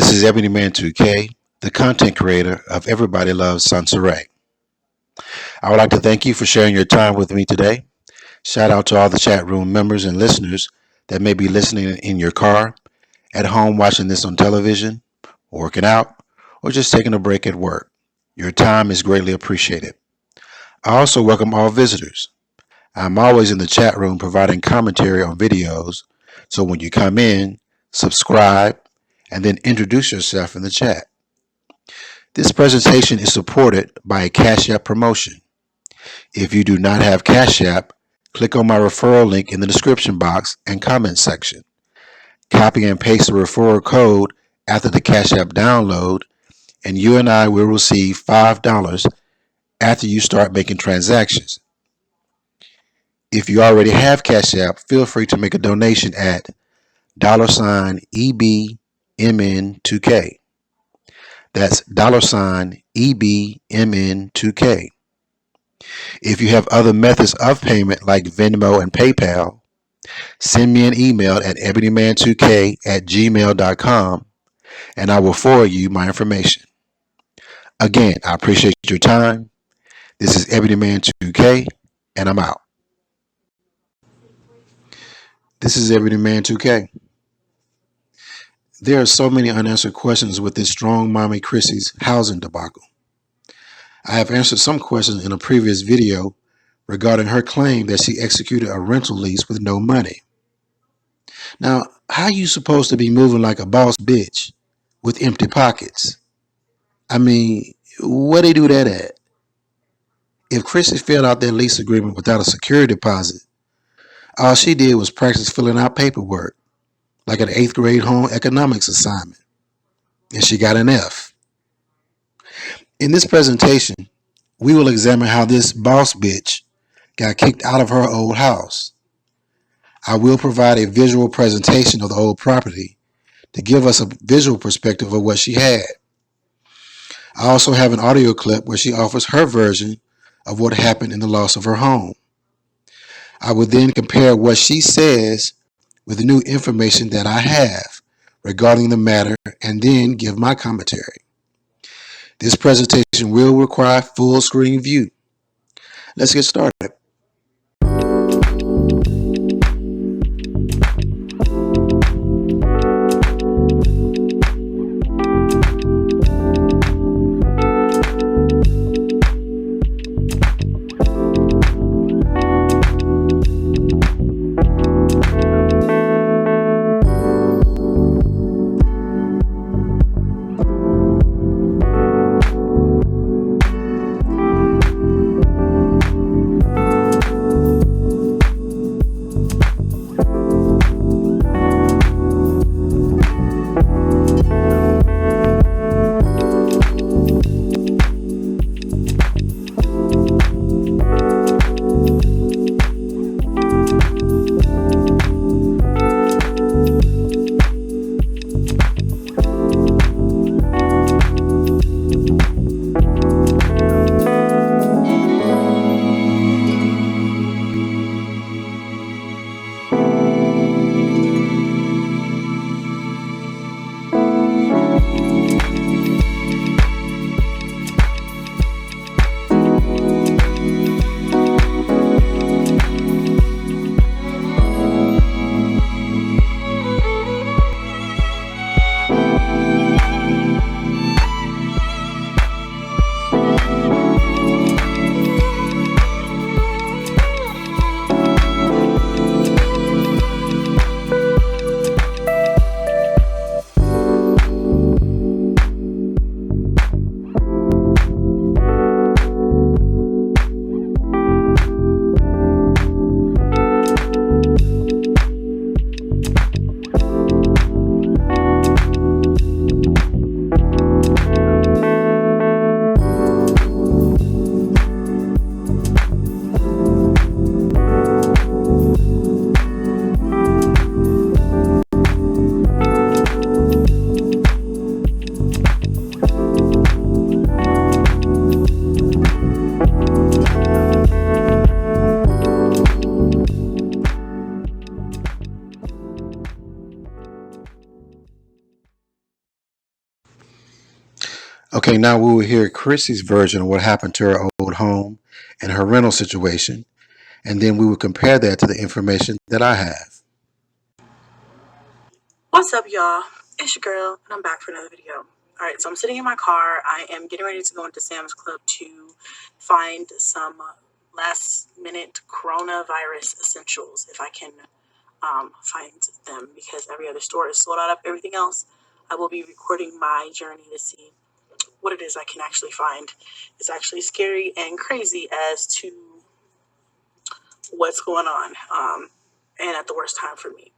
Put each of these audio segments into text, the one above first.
This is Ebony Man 2K, the content creator of Everybody Loves Sansaray. I would like to thank you for sharing your time with me today. Shout out to all the chat room members and listeners that may be listening in your car, at home watching this on television, working out, or just taking a break at work. Your time is greatly appreciated. I also welcome all visitors. I'm always in the chat room providing commentary on videos, so when you come in, subscribe, and then introduce yourself in the chat. This presentation is supported by a Cash App promotion. If you do not have Cash App, click on my referral link in the description box and comment section. Copy and paste the referral code after the Cash App download, and you and I will receive $5 after you start making transactions. If you already have Cash App, feel free to make a donation at $EBMN2K. That's $EBMN2K. If you have other methods of payment like Venmo and PayPal, send me an email at ebonyman2k@gmail.com and I will forward you my information. Again, I appreciate your time. This is Ebonyman2K and I'm out. This is Ebonyman2K. There are so many unanswered questions with this strong mommy Chrissy's housing debacle. I have answered some questions in a previous video regarding her claim that she executed a rental lease with no money. Now, how are you supposed to be moving like a boss bitch with empty pockets? I mean, where they do that at? If Chrissy filled out that lease agreement without a security deposit, all she did was practice filling out paperwork like an 8th grade home economics assignment, and she got an F. In this presentation, we will examine how this boss bitch got kicked out of her old house. I will provide a visual presentation of the old property to give us a visual perspective of what she had. I also have an audio clip where she offers her version of what happened in the loss of her home. I will then compare what she says with the new information that I have regarding the matter and then give my commentary. This presentation will require full screen view. Let's get started. Okay, now we will hear Chrissy's version of what happened to her old home and her rental situation, and then we will compare that to the information that I have. What's up, y'all? It's your girl, and I'm back for another video. Alright, so I'm sitting in my car. I am getting ready to go into Sam's Club to find some last-minute coronavirus essentials, if I can find them, because every other store is sold out of everything else. I will be recording my journey to see what it is I can actually find. It's actually scary and crazy as to what's going on, and at the worst time for me.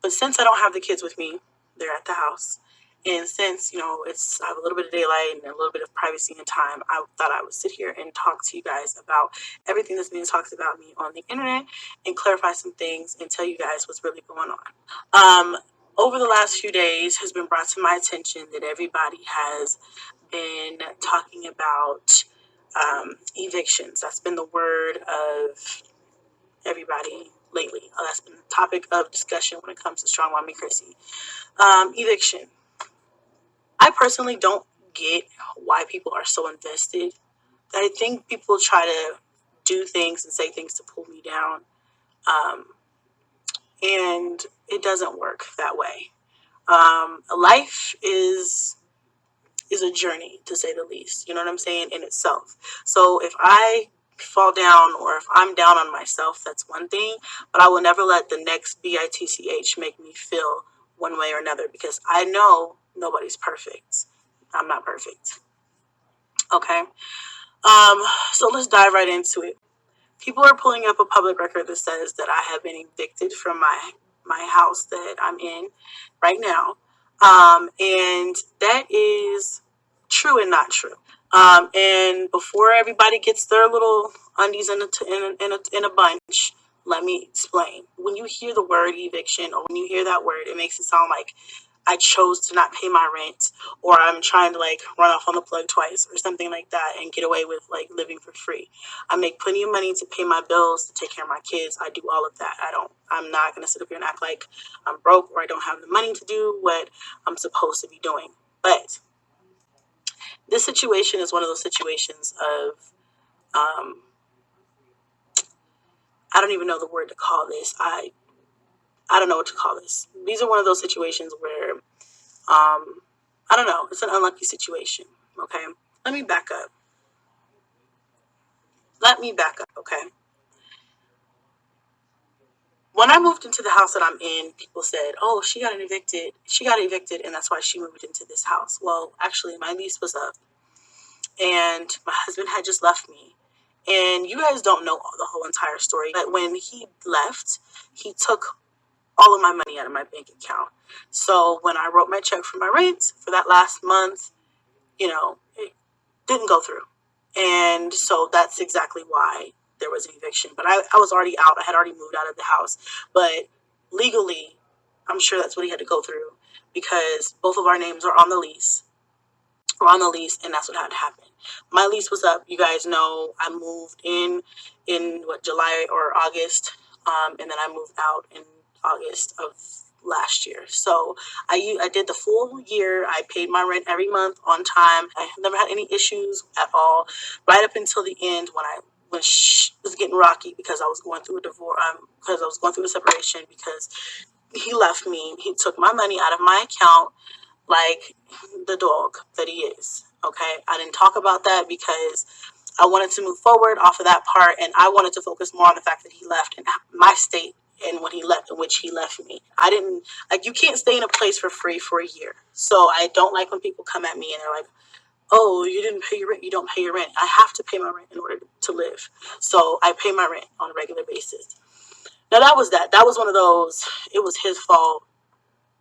But since I don't have the kids with me, they're at the house. And since, I have a little bit of daylight and a little bit of privacy and time, I thought I would sit here and talk to you guys about everything that's being talked about me on the internet and clarify some things and tell you guys what's really going on. Over the last few days has been brought to my attention that everybody has been talking about evictions. That's been the word of everybody lately. That's been the topic of discussion when it comes to Strong Mommy Chrissy. Eviction. I personally don't get why people are so invested. I think people try to do things and say things to pull me down, and it doesn't work that way. Life is a journey, to say the least. You know what I'm saying? In itself. So if I fall down or if I'm down on myself, that's one thing. But I will never let the next bitch make me feel one way or another, because I know nobody's perfect. I'm not perfect. Okay. So let's dive right into it. People are pulling up a public record that says that I have been evicted from my house that I'm in right now. And that is true and not true. And before everybody gets their little undies in a bunch, let me explain. When you hear the word eviction, or when you hear that word, it makes it sound like I chose to not pay my rent, or I'm trying to run off on the plug twice or something like that and get away with living for free. I make plenty of money to pay my bills, to take care of my kids. I do all of that. I'm not going to sit up here and act like I'm broke or I don't have the money to do what I'm supposed to be doing. But this situation is one of those situations of, I don't even know the word to call this. I don't know what to call this. These are one of those situations where, I don't know. It's an unlucky situation. Okay. Let me back up. Okay. When I moved into the house that I'm in, people said, oh, she got evicted, and that's why she moved into this house. Well, actually, my lease was up, and my husband had just left me. And you guys don't know the whole entire story, but when he left, he took all of my money out of my bank account. So when I wrote my check for my rent for that last month, it didn't go through. And so that's exactly why there was an eviction. But I was already out. I had already moved out of the house. But legally, I'm sure that's what he had to go through, because both of our names are on the lease. And that's what had to happen. My lease was up. You guys know I moved in July or August, and then I moved out in August of last year. So I did the full year. I paid my rent every month on time. I never had any issues at all, right up until the end when it was getting rocky, because I was going through a divorce, because I was going through a separation, because he left me. He took my money out of my account like the dog that he is. Okay, I didn't talk about that because I wanted to move forward off of that part, and I wanted to focus more on the fact that he left and my state, and when he left, in which he left me. I didn't you can't stay in a place for free for a year. So I don't like when people come at me and they're like, oh, you didn't pay your rent. You don't pay your rent. I have to pay my rent in order to live. So I pay my rent on a regular basis. Now that was one of those, it was his fault,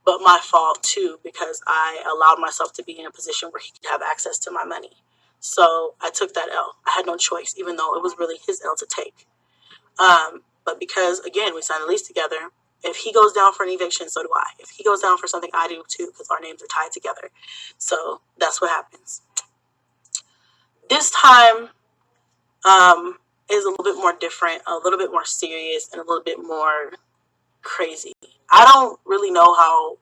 but my fault too, because I allowed myself to be in a position where he could have access to my money. So I took that L. I had no choice, even though it was really his L to take. But because, again, we signed a lease together, if he goes down for an eviction, so do I. If he goes down for something, I do too, because our names are tied together. So that's what happens. This time is a little bit more different, a little bit more serious, and a little bit more crazy. I don't really know how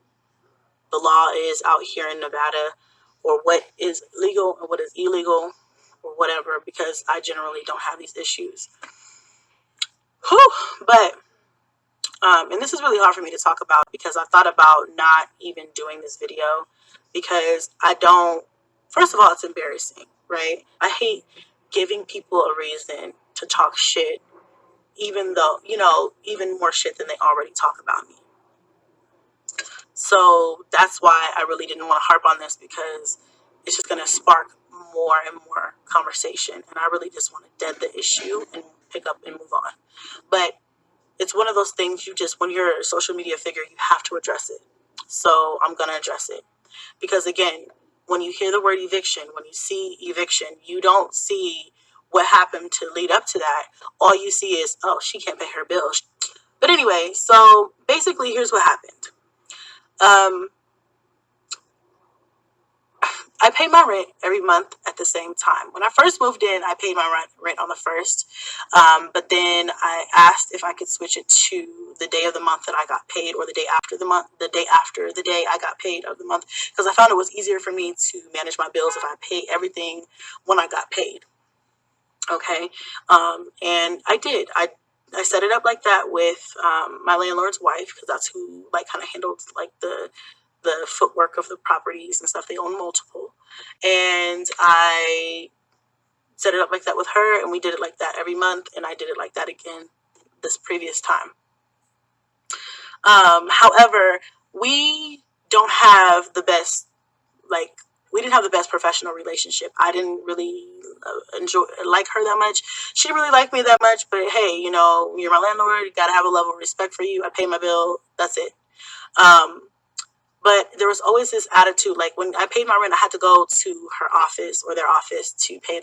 the law is out here in Nevada, or what is legal and what is illegal or whatever, because I generally don't have these issues. Whew. But and this is really hard for me to talk about because I thought about not even doing this video because I don't, first of all, it's embarrassing, right? I hate giving people a reason to talk shit, even though, even more shit than they already talk about me. So that's why I really didn't want to harp on this, because it's just going to spark more and more conversation. And I really just want to dead the issue and pick up and move on. But it's one of those things, when you're a social media figure, you have to address it. So I'm going to address it. Because again, when you hear the word eviction, when you see eviction, you don't see what happened to lead up to that. All you see is, oh, she can't pay her bills. But anyway, so basically here's what happened. I pay my rent every month at the same time. When I first moved in, I paid my rent on the 1st. But then I asked if I could switch it to the day of the month that I got paid, or the day after the day I got paid of the month, because I found it was easier for me to manage my bills if I pay everything when I got paid. Okay. And I did. I set it up like that with my landlord's wife, because that's who kind of handled the footwork of the properties and stuff. They own multiple. And I set it up like that with her, and we did it like that every month, and I did it like that again this previous time. However, we don't have the best, we didn't have the best professional relationship. I didn't really like her that much. She didn't really like me that much, but hey, you're my landlord. You got to have a level of respect for you. I pay my bill. That's it. But there was always this attitude, when I paid my rent, I had to go to her office or their office to pay.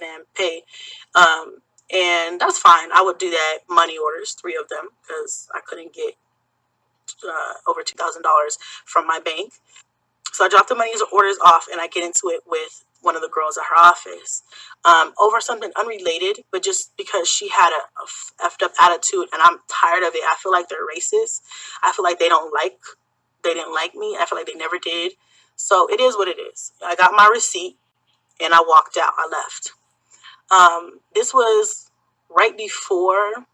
And that's fine. I would do that, money orders, 3 of them, because I couldn't get over $2,000 from my bank. So I dropped the money orders off, and I get into it with one of the girls at her office over something unrelated, but just because she had a effed up attitude, and I'm tired of it. I feel like they're racist. I feel like they didn't like me. I feel like they never did. So it is what it is. I got my receipt and I walked out. I left. This was right before.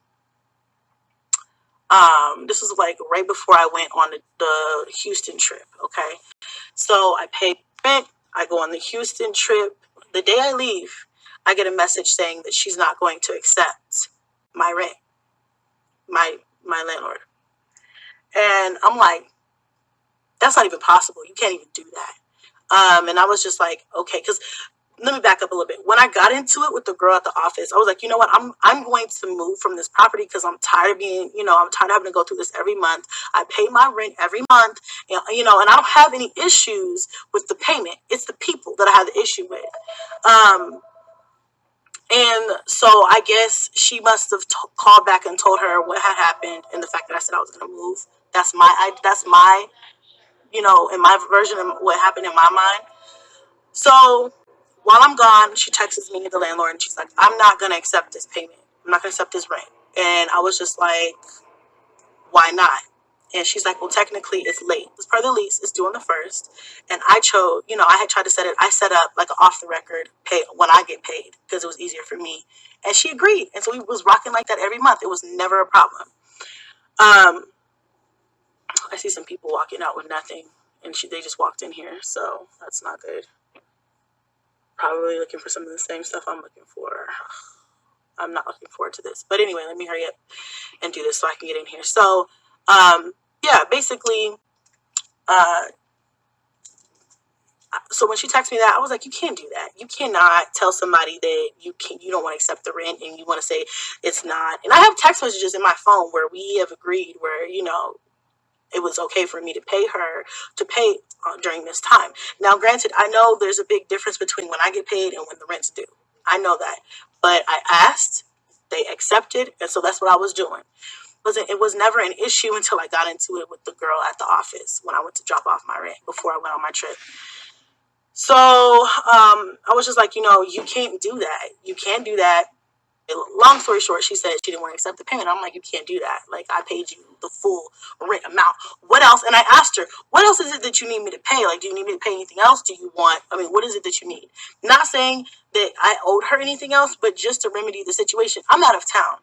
This was right before I went on the Houston trip. Okay, so I paid rent. I go on the Houston trip. The day I leave, I get a message saying that she's not going to accept my rent, my landlord, and I'm like, that's not even possible. You can't even do that. And I was just like, okay, because let me back up a little bit. When I got into it with the girl at the office, I was like, you know what? I'm going to move from this property because I'm tired of being, I'm tired of having to go through this every month. I pay my rent every month, and and I don't have any issues with the payment. It's the people that I have the issue with. And so I guess she must have called back and told her what had happened and the fact that I said I was going to move. That's my in my version of what happened in my mind. So while I'm gone, she texts me, the landlord, and she's like, I'm not going to accept this payment. I'm not going to accept this rent. And I was just like, why not? And she's like, well, technically it's late. As per the lease, it's due on the 1st. And I chose, I had tried to I set up an off the record pay when I get paid because it was easier for me. And she agreed. And so we was rocking like that every month. It was never a problem. I see some people walking out with nothing, and they just walked in here. So that's not good. Probably looking for some of the same stuff I'm looking for. I'm not looking forward to this. But anyway, let me hurry up and do this so I can get in here. So, yeah, basically, so when she texted me that, I was like, you can't do that. You cannot tell somebody that you don't want to accept the rent and you want to say it's not. And I have text messages in my phone where we have agreed where, it was okay for me to pay her during this time. Now, granted, I know there's a big difference between when I get paid and when the rent's due. I know that. But I asked, they accepted, and so that's what I was doing. It was never an issue until I got into it with the girl at the office when I went to drop off my rent before I went on my trip. So I was just like, you can't do that. You can't do that. long story short, she said she didn't want to accept the payment. I'm like, you can't do that. Like, I paid you the full rent amount. What else? And I asked her, what else is it that you need me to pay? Like, do you need me to pay anything else? Do you want, what is it that you need? Not saying that I owed her anything else, but just to remedy the situation. I'm out of town.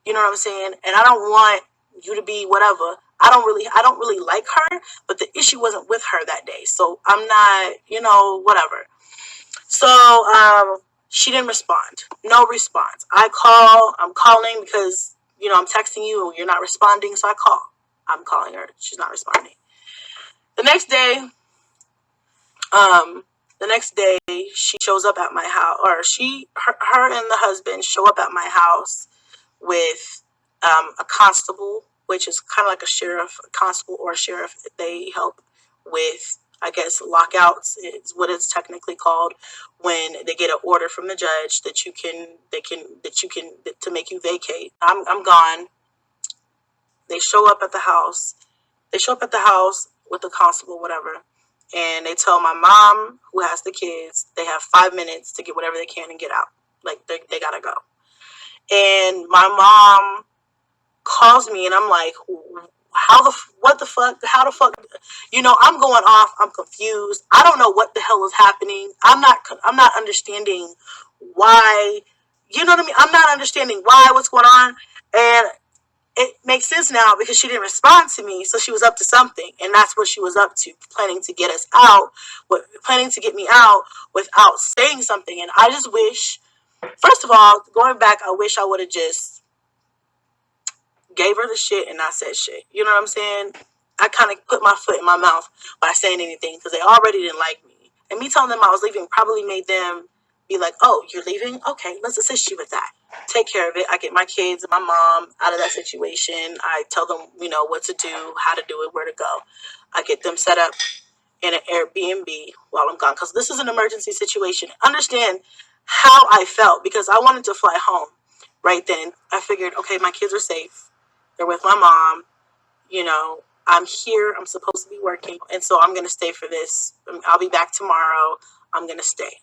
You know what I'm saying? And I don't want you to be whatever. I don't really like her, but the issue wasn't with her that day. So I'm not, whatever. So, she didn't respond. No response. I'm calling because, I'm texting you and you're not responding. So I call. I'm calling her. She's not responding. The next day, she shows up at my house, or her and the husband show up at my house with a constable, which is kind of like a constable or a sheriff. They help with, I guess, lockouts is what it's technically called, when they get an order from the judge that to make you vacate. I'm gone. They show up at the house. With the constable, whatever, and they tell my mom, who has the kids, they have 5 minutes to get whatever they can and get out. Like, they gotta go. And my mom calls me, and I'm like, what the fuck? How the fuck? I'm going off. I'm confused. I don't know what the hell is happening. I'm not understanding why. You know what I mean? I'm not understanding what's going on. And it makes sense now because she didn't respond to me. So she was up to something. And that's what she was up to, planning to get us out, planning to get me out without saying something. And I just wish, first of all, going back, I wish I would have just gave her the shit and not said shit. You know what I'm saying? I kind of put my foot in my mouth by saying anything because they already didn't like me. And me telling them I was leaving probably made them be like, oh, you're leaving? Okay, let's assist you with that. Take care of it. I get my kids and my mom out of that situation. I tell them, what to do, how to do it, where to go. I get them set up in an Airbnb while I'm gone because this is an emergency situation. Understand how I felt because I wanted to fly home right then. I figured, okay, my kids are safe. They're with my mom. I'm here. I'm supposed to be working. And so I'm going to stay for this. I'll be back tomorrow. I'm going to stay.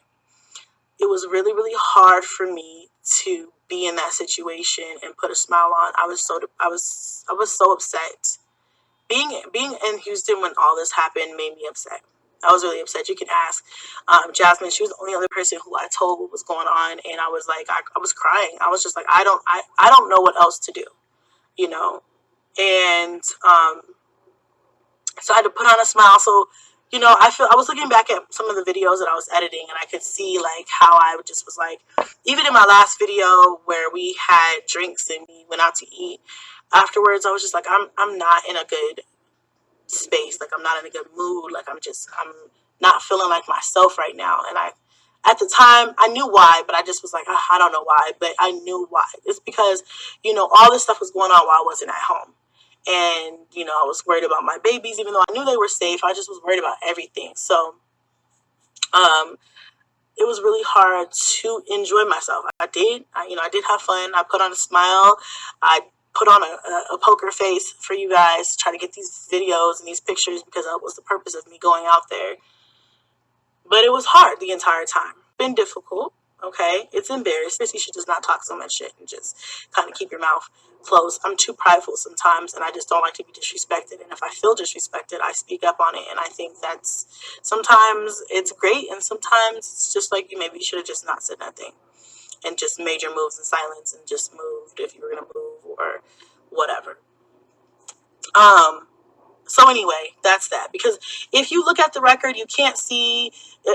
It was really, really hard for me to be in that situation and put a smile on. I was so upset. Being in Houston when all this happened made me upset. I was really upset. You can ask Jasmine. She was the only other person who I told what was going on, and I was like, I was crying. I was just like, I don't know what else to do, and so I had to put on a smile. So, I was looking back at some of the videos that I was editing, and I could see like how I just was like, even in my last video where we had drinks and we went out to eat afterwards, I was just like, I'm not in a good space. Like, I'm not in a good mood. Like, I'm not feeling like myself right now. And at the time, I knew why, but I just was like, I don't know why, but I knew why. It's because, all this stuff was going on while I wasn't at home. And, I was worried about my babies, even though I knew they were safe. I just was worried about everything. So, it was really hard to enjoy myself. I did have fun. I put on a smile. I put on a poker face for you guys to try to get these videos and these pictures because that was the purpose of me going out there. But it was hard the entire time. Been difficult. Okay, it's embarrassing. You should just not talk so much shit and just kind of keep your mouth closed. I'm too prideful sometimes, and I just don't like to be disrespected. And if I feel disrespected, I speak up on it. And I think that's sometimes it's great, and sometimes it's just like maybe you should have just not said nothing and just made your moves in silence and just moved if you were gonna move or whatever. So anyway, that's that. Because if you look at the record, you can't see.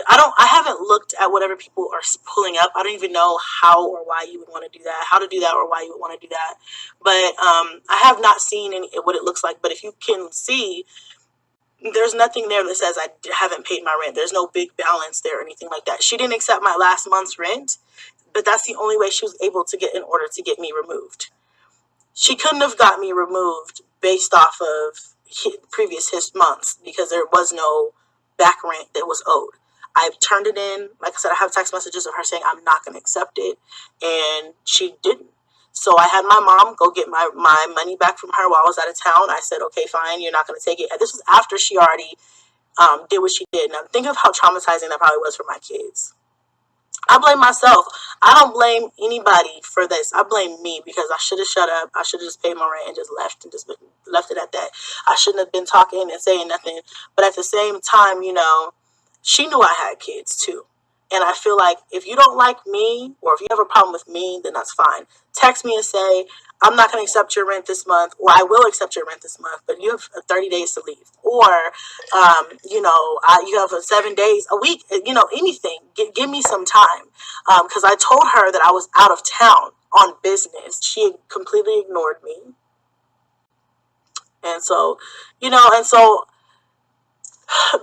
I haven't looked at whatever people are pulling up. I don't even know how or why you would want to do that, how to do that, or why you would want to do that. But I have not seen what it looks like. But if you can see, there's nothing there that says I haven't paid my rent. There's no big balance there or anything like that. She didn't accept my last month's rent, but that's the only way she was able to get in order to get me removed. She couldn't have got me removed based off of previous months because there was no back rent that was owed. I've turned it in. Like I said, I have text messages of her saying I'm not going to accept it, and she didn't. So I had my mom go get my money back from her while I was out of town. I said, okay, fine, you're not going to take it. And this was after she already did what she did. Now think of how traumatizing that probably was for my kids. I blame myself. I don't blame anybody for this. I blame me because I should have shut up. I should have just paid my rent and just left and just left it at that. I shouldn't have been talking and saying nothing. But at the same time, she knew I had kids too. And I feel like if you don't like me or if you have a problem with me, then that's fine. Text me and say, I'm not going to accept your rent this month, or I will accept your rent this month, but you have 30 days to leave. Or, you have 7 days, a week, anything. Give me some time. Because I told her that I was out of town on business. She had completely ignored me. And so, the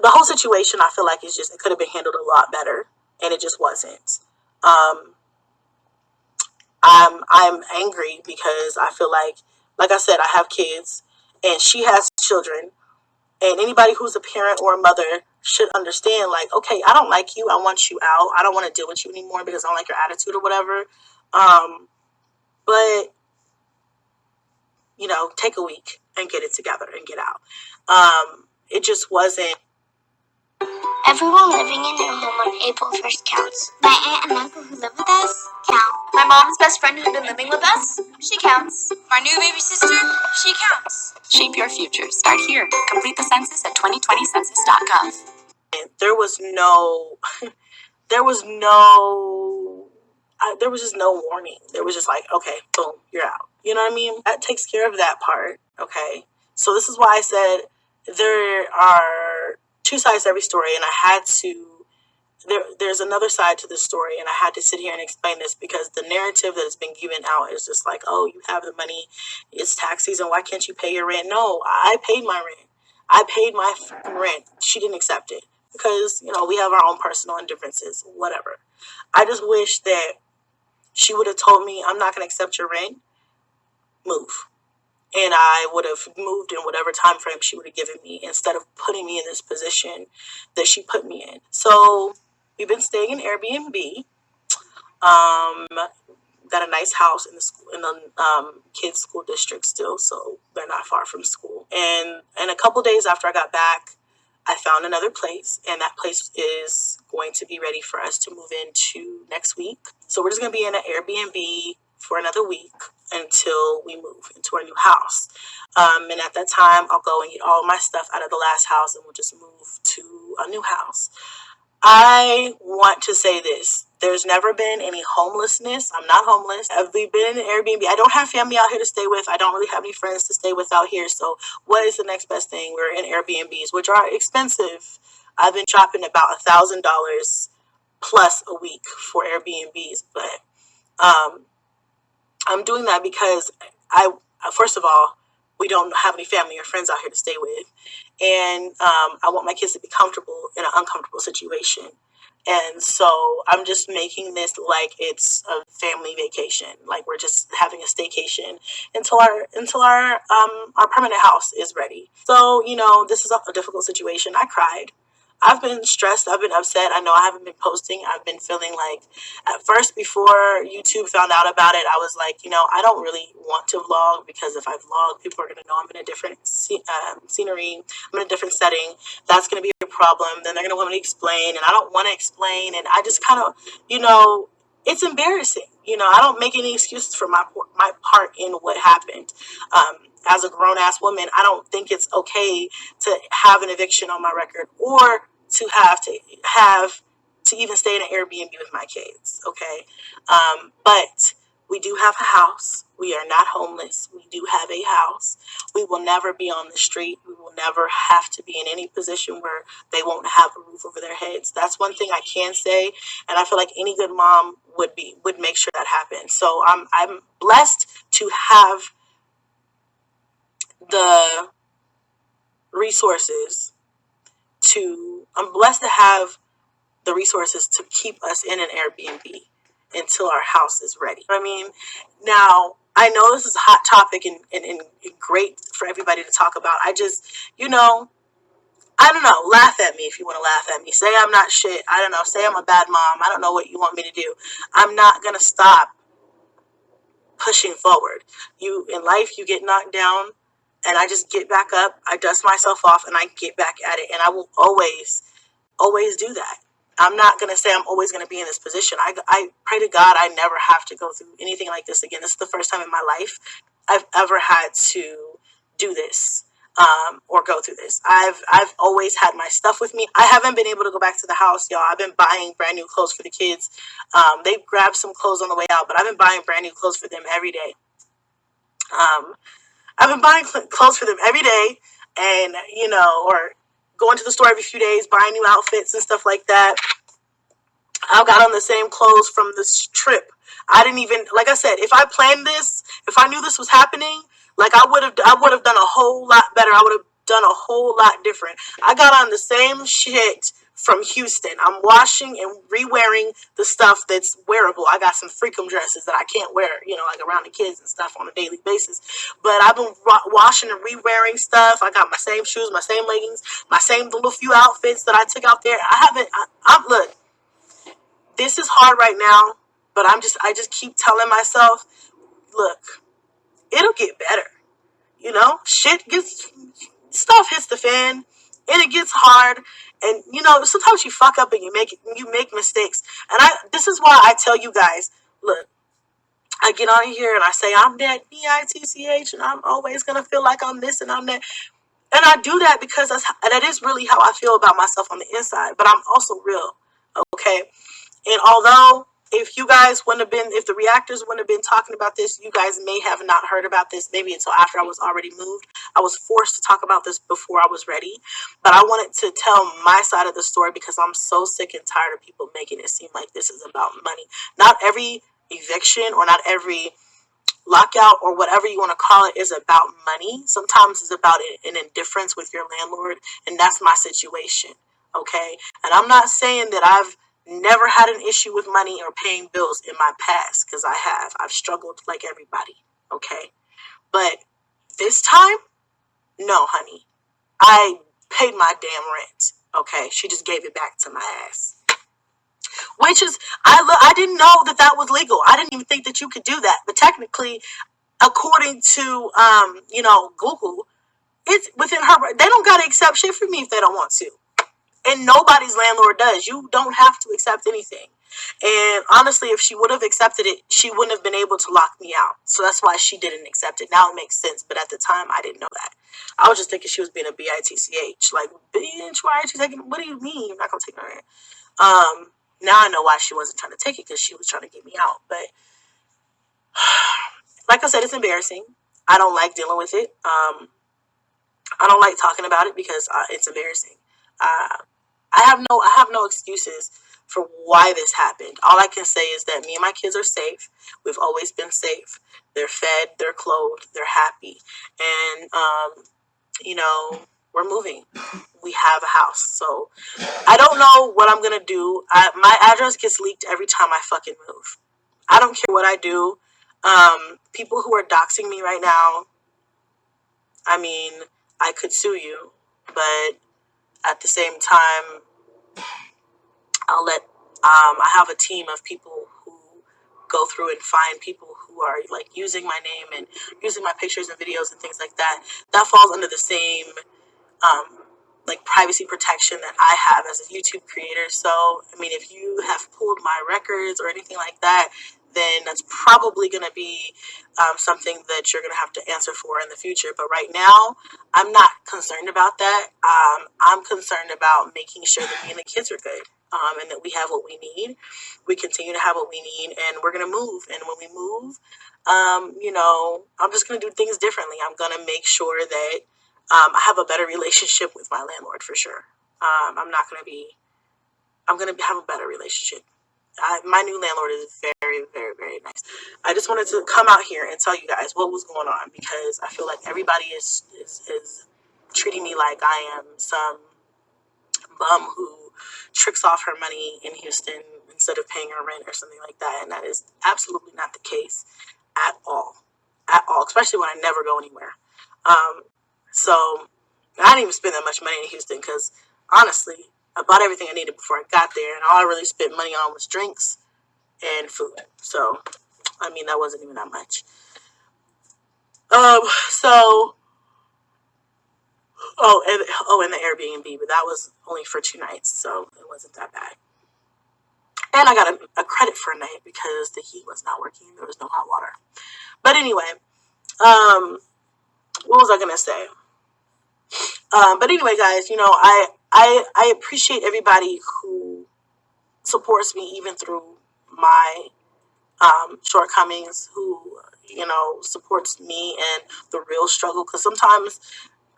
whole situation, I feel like it could have been handled a lot better, and it just wasn't. I'm angry because I feel like I said, I have kids, and she has children, and anybody who's a parent or a mother should understand, like, okay, I don't like you, I want you out, I don't want to deal with you anymore because I don't like your attitude or whatever. But take a week and get it together and get out. It just wasn't. Everyone living in their home on April 1st counts. My aunt and uncle who live with us count. My mom's best friend who's been living with us, she counts. My new baby sister, she counts. Shape your future. Start here. Complete the census at 2020census.gov. There was just no warning. There was just like, okay, boom, you're out. You know what I mean? That takes care of that part. Okay. So this is why I said there are two sides to every story, and there's another side to this story, and I had to sit here and explain this because the narrative that has been given out is just like, oh, you have the money, it's tax season, why can't you pay your rent? No, I paid my rent. I paid my rent. She didn't accept it because, we have our own personal differences, whatever. I just wish that she would have told me, I'm not going to accept your rent, move. And I would have moved in whatever time frame she would have given me instead of putting me in this position that she put me in. So we've been staying in Airbnb. Got a nice house in the kids' school district still, so they're not far from school. And a couple days after I got back, I found another place, and that place is going to be ready for us to move into next week. So we're just going to be in an Airbnb for another week until we move into our new house. And at that time, I'll go and get all my stuff out of the last house, and we'll just move to a new house. I want to say this. There's never been any homelessness. I'm not homeless. I've been in an Airbnb. I don't have family out here to stay with. I don't really have any friends to stay with out here. So what is the next best thing? We're in Airbnbs, which are expensive. I've been dropping about $1,000 plus a week for Airbnbs. But I'm doing that because first of all, we don't have any family or friends out here to stay with. And I want my kids to be comfortable in an uncomfortable situation. And so I'm just making this like it's a family vacation. Like we're just having a staycation until our permanent house is ready. So, this is a difficult situation. I cried. I've been stressed. I've been upset. I know I haven't been posting. I've been feeling like, at first, before YouTube found out about it, I was like, I don't really want to vlog because if I vlog, people are going to know I'm in a different scenery. I'm in a different setting. That's going to be a problem. Then they're going to want me to explain, and I don't want to explain. And I just kind of, it's embarrassing. I don't make any excuses for my part in what happened. As a grown-ass woman, I don't think it's okay to have an eviction on my record or to have to even stay in an Airbnb with my kids, okay? But we do have a house. We are not homeless. We do have a house. We will never be on the street. We will never have to be in any position where they won't have a roof over their heads. That's one thing I can say, and I feel like any good mom would make sure that happens. So I'm blessed to have the resources I'm blessed to have the resources to keep us in an Airbnb until our house is ready. I mean, now I know this is a hot topic and great for everybody to talk about. I just, I don't know, laugh at me if you want to laugh at me. Say I'm not shit. I don't know. Say I'm a bad mom. I don't know what you want me to do. I'm not going to stop pushing forward. In life, you get knocked down, and I just get back up, I dust myself off, and I get back at it. And I will always do that. I'm not going to say I'm always going to be in this position. I pray to God I never have to go through anything like this again. This is the first time in my life I've ever had to do this or go through this. I've always had my stuff with me. I haven't been able to go back to the house, y'all. I've been buying brand new clothes for the kids. They grabbed some clothes on the way out, but I've been buying brand new clothes for them every day. I've been buying clothes for them every day, and or going to the store every few days, buying new outfits and stuff like that. I got on the same clothes from this trip. I didn't even, like I said, if I planned this, if I knew this was happening, like I would have done a whole lot better. I would have done a whole lot different. I got on the same shit from Houston. I'm washing and re-wearing the stuff that's wearable. I got some freakum dresses that I can't wear, like around the kids and stuff on a daily basis. But I've been washing and re-wearing stuff. I got my same shoes, my same leggings, my same little few outfits that I took out there. Look, this is hard right now, but I just keep telling myself, look, it'll get better. Stuff hits the fan and it gets hard, and sometimes you fuck up and you make mistakes. And this is why I tell you guys, look, I get on here and I say I'm that bitch and I'm always gonna feel like I'm this and I'm that. And I do that because that is really how I feel about myself on the inside, but I'm also real, okay? And although if the reactors wouldn't have been talking about this, you guys may have not heard about this maybe until after I was already moved. I was forced to talk about this before I was ready. But I wanted to tell my side of the story because I'm so sick and tired of people making it seem like this is about money. Not every eviction or not every lockout or whatever you want to call it is about money. Sometimes it's about an indifference with your landlord, and that's my situation, okay? And I'm not saying that I've never had an issue with money or paying bills in my past, because I have. I've struggled like everybody, okay? But this time, no, honey. I paid my damn rent, okay? She just gave it back to my ass. Which is, I didn't know that was legal. I didn't even think that you could do that. But technically, according to, Google, it's within her. They don't got to accept shit from me if they don't want to. And nobody's landlord does. You don't have to accept anything. And honestly, if she would have accepted it, she wouldn't have been able to lock me out. So that's why she didn't accept it. Now it makes sense. But at the time, I didn't know that. I was just thinking she was being a bitch. Like, bitch, why aren't you taking? What do you mean you're not going to take my rent? Now I know why she wasn't trying to take it, because she was trying to get me out. But like I said, it's embarrassing. I don't like dealing with it. I don't like talking about it because it's embarrassing. I have no excuses for why this happened. All I can say is that me and my kids are safe. We've always been safe. They're fed, they're clothed, they're happy, and we're moving. We have a house, so I don't know what I'm gonna do. My address gets leaked every time I fucking move. I don't care what I do. People who are doxing me right now, I mean, I could sue you, but at the same time, I have a team of people who go through and find people who are like using my name and using my pictures and videos and things like that. That falls under the same like privacy protection that I have as a YouTube creator. So, I mean, if you have pulled my records or anything like that, then that's probably going to be something that you're going to have to answer for in the future. But right now, I'm not concerned about that. I'm concerned about making sure that me and the kids are good, and that we have what we need. We continue to have what we need, and we're going to move. And when we move, I'm just going to do things differently. I'm going to make sure that I have a better relationship with my landlord for sure. I'm going to have a better relationship. My new landlord is very, very, very nice. I just wanted to come out here and tell you guys what was going on, because I feel like everybody is treating me like I am some bum who tricks off her money in Houston instead of paying her rent or something like that. And that is absolutely not the case at all, especially when I never go anywhere. So I didn't even spend that much money in Houston, because honestly, I bought everything I needed before I got there, and all I really spent money on was drinks and food. So, I mean, that wasn't even that much. And the Airbnb, but that was only for 2 nights, so it wasn't that bad. And I got a credit for a night because the heat was not working. There was no hot water. But anyway, what was I gonna say? But anyway, guys, I appreciate everybody who supports me even through my shortcomings, who supports me and the real struggle. Because sometimes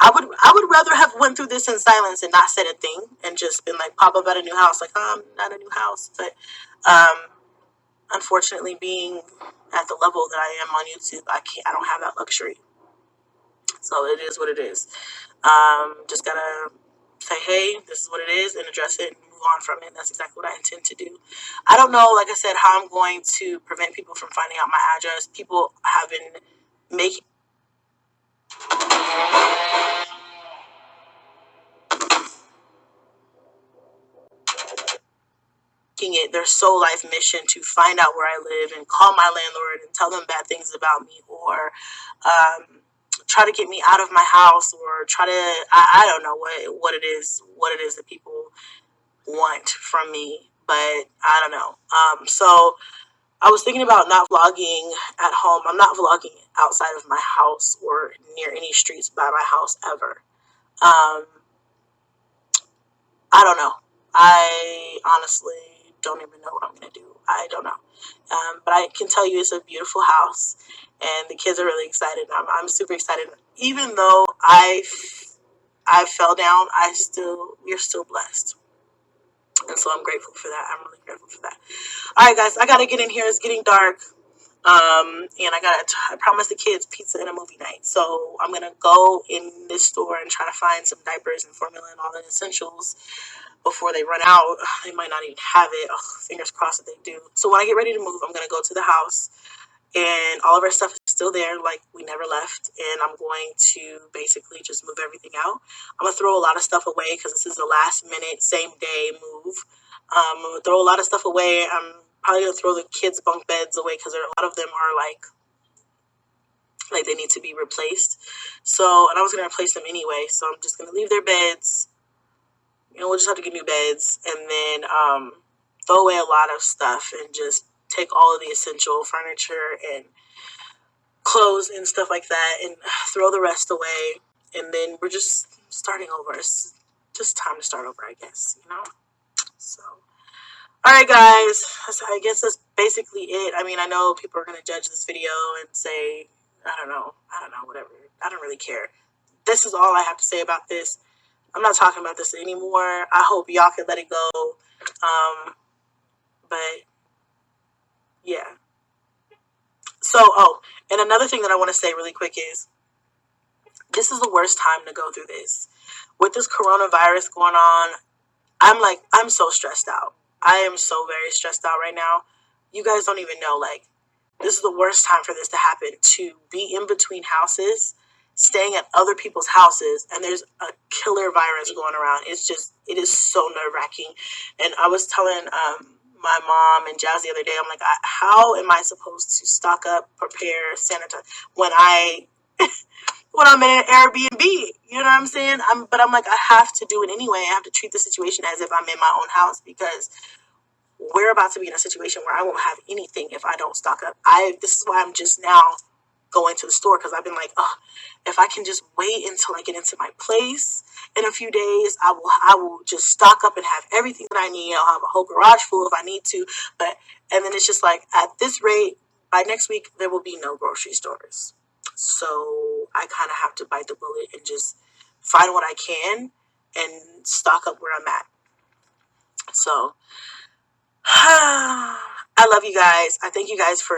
I would rather have went through this in silence and not said a thing and just been like, pop up at a new house, like, oh, I'm not a new house. But unfortunately, being at the level that I am on YouTube, I don't have that luxury. So it is what it is. Just gotta say, hey, this is what it is, and address it and move on from it. That's exactly what I intend to do. I don't know, like I said, how I'm going to prevent people from finding out my address. People have been making it their sole life mission to find out where I live and call my landlord and tell them bad things about me, or try to get me out of my house, or try to I don't know what it is that people want from me, but I don't know. So I was thinking about not vlogging at home. I'm not vlogging outside of my house or near any streets by my house ever. I don't know. I honestly don't even know what I'm going to do. I don't know. But I can tell you it's a beautiful house, and the kids are really excited. I'm super excited. Even though I fell down, we're still blessed. And so I'm grateful for that. I'm really grateful for that. All right, guys, I got to get in here. It's getting dark. And I promised the kids pizza and a movie night. So I'm going to go in this store and try to find some diapers and formula and all the essentials before they run out. They might not even have it. Oh, fingers crossed that they do. So when I get ready to move, I'm going to go to the house, and all of our stuff is still there, like we never left. And I'm going to basically just move everything out. I'm going to throw a lot of stuff away because this is a last minute, same day move. I'm going to throw a lot of stuff away. I'm probably going to throw the kids' bunk beds away because a lot of them are like they need to be replaced. So, and I was going to replace them anyway. So I'm just going to leave their beds. We'll just have to get new beds, and then throw away a lot of stuff and just take all of the essential furniture and clothes and stuff like that and throw the rest away. And then we're just starting over. It's just time to start over, I guess, So, all right, guys. I guess that's basically it. I mean, I know people are going to judge this video and say, I don't know, whatever. I don't really care. This is all I have to say about this. I'm not talking about this anymore. I hope y'all can let it go. But yeah. So, and another thing that I want to say really quick is, this is the worst time to go through this. With this coronavirus going on, I'm so stressed out. I am so very stressed out right now. You guys don't even know, this is the worst time for this to happen, to be in between houses, staying at other people's houses, and there's a killer virus going around. It is so nerve-wracking. And I was telling my mom and Jazz the other day, I'm like, how am I supposed to stock up, prepare, sanitize when I'm in an Airbnb? You know what I'm saying? But I'm like, I have to do it anyway. I have to treat the situation as if I'm in my own house, because we're about to be in a situation where I won't have anything if I don't stock up. This is why I'm just now going to the store, because I've been like, if I can just wait until I get into my place in a few days, I will just stock up and have everything that I need. I'll have a whole garage full if I need to. And then it's just like, at this rate, by next week, there will be no grocery stores. So I kind of have to bite the bullet and just find what I can and stock up where I'm at. So I love you guys. I thank you guys for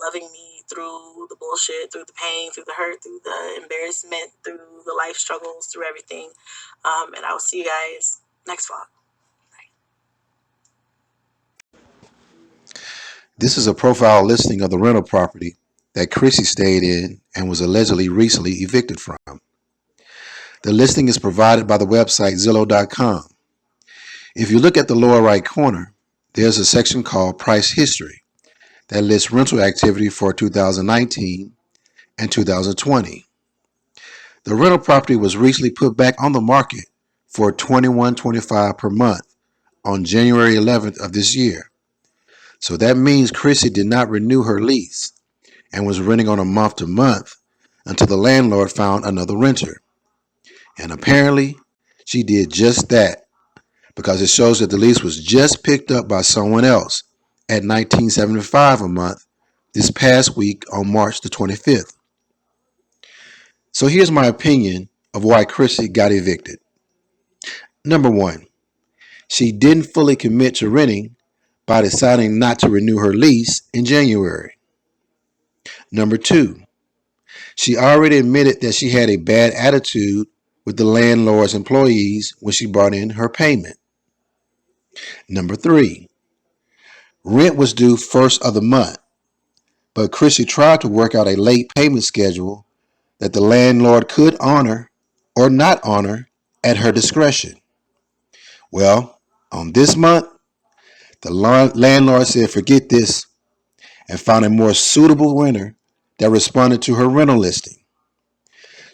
loving me through the bullshit, through the pain, through the hurt, through the embarrassment, through the life struggles, through everything. And I will see you guys next vlog. This is a profile listing of the rental property that Chrissy stayed in and was allegedly recently evicted from. The listing is provided by the website Zillow.com. If you look at the lower right corner, there's a section called Price History that lists rental activity for 2019 and 2020. The rental property was recently put back on the market for $21.25 per month on January 11th of this year. So that means Chrissy did not renew her lease and was renting on a month to month until the landlord found another renter. And apparently, she did just that because it shows that the lease was just picked up by someone else at $19.75 a month this past week on March the 25th. So here's my opinion of why Chrissy got evicted. Number one, she didn't fully commit to renting by deciding not to renew her lease in January. Number two, she already admitted that she had a bad attitude with the landlord's employees when she brought in her payment. Number three, rent was due first of the month, but Chrissy tried to work out a late payment schedule that the landlord could honor or not honor at her discretion. Well, on this month, the landlord said forget this and found a more suitable renter that responded to her rental listing.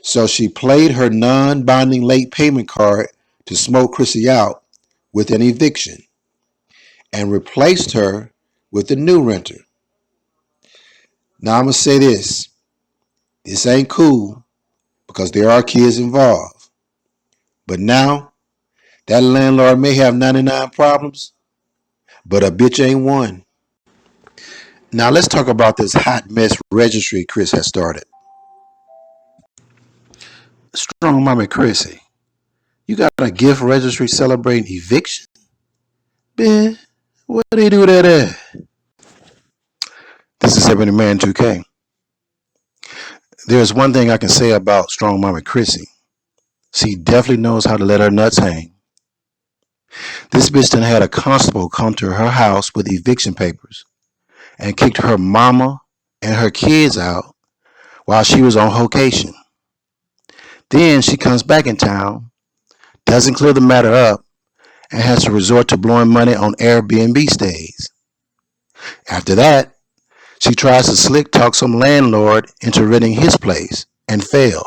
So she played her non-binding late payment card to smoke Chrissy out with an eviction and replaced her with a new renter. Now I'm going to say this. This ain't cool because there are kids involved. But now, that landlord may have 99 problems, but a bitch ain't one. Now let's talk about this hot mess registry Chris has started. Strong Mama Chrissy, you got a gift registry celebrating eviction? Man, what do they do that at? This is 70 Man 2K. There's one thing I can say about Strong Mama Chrissy. She definitely knows how to let her nuts hang. This bitch done had a constable come to her house with eviction papers and kicked her mama and her kids out while she was on vacation. Then she comes back in town, doesn't clear the matter up, and has to resort to blowing money on Airbnb stays. After that, she tries to slick talk some landlord into renting his place and fail.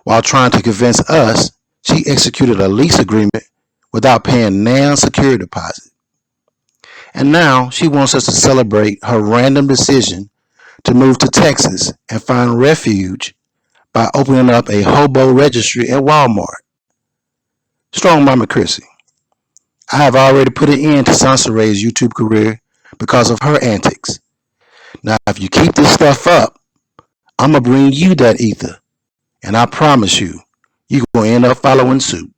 While trying to convince us, she executed a lease agreement without paying nan security deposit. And now she wants us to celebrate her random decision to move to Texas and find refuge by opening up a hobo registry at Walmart. Strong Mama Chrissy, I have already put an end to Sansa Ray's YouTube career because of her antics. Now, if you keep this stuff up, I'm going to bring you that ether. And I promise you, you're going to end up following suit.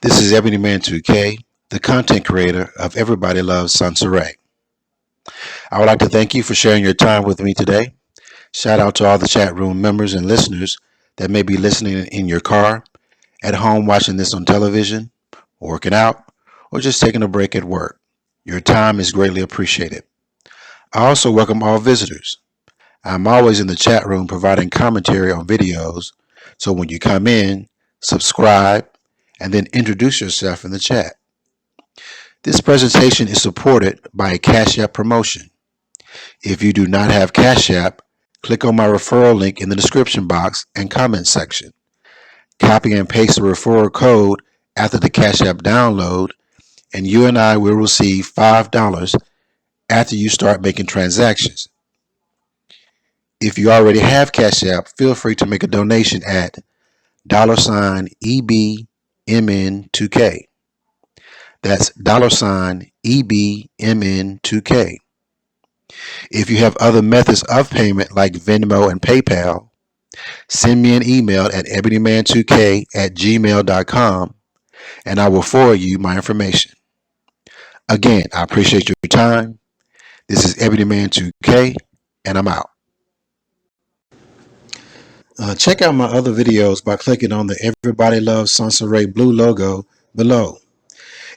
This is Ebony Man 2K, the content creator of Everybody Loves Sansaray. I would like to thank you for sharing your time with me today. Shout out to all the chat room members and listeners that may be listening in your car, at home watching this on television, working out, or just taking a break at work. Your time is greatly appreciated. I also welcome all visitors. I'm always in the chat room providing commentary on videos, so when you come in, subscribe, and then introduce yourself in the chat. This presentation is supported by a Cash App promotion. If you do not have Cash App, click on my referral link in the description box and comment section. Copy and paste the referral code after the Cash App download, and you and I will receive $5 after you start making transactions. If you already have Cash App, feel free to make a donation at $EBMN2K. That's $EBMN2K. If you have other methods of payment like Venmo and PayPal, send me an email at ebonyman2k@gmail.com and I will forward you my information. Again, I appreciate your time. This is Ebonyman2K, and I'm out. Check out my other videos by clicking on the Everybody Loves Sansaray blue logo below.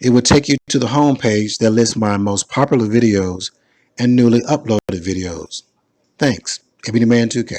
It will take you to the home page that lists my most popular videos and newly uploaded videos. Thanks, Ebonyman2K.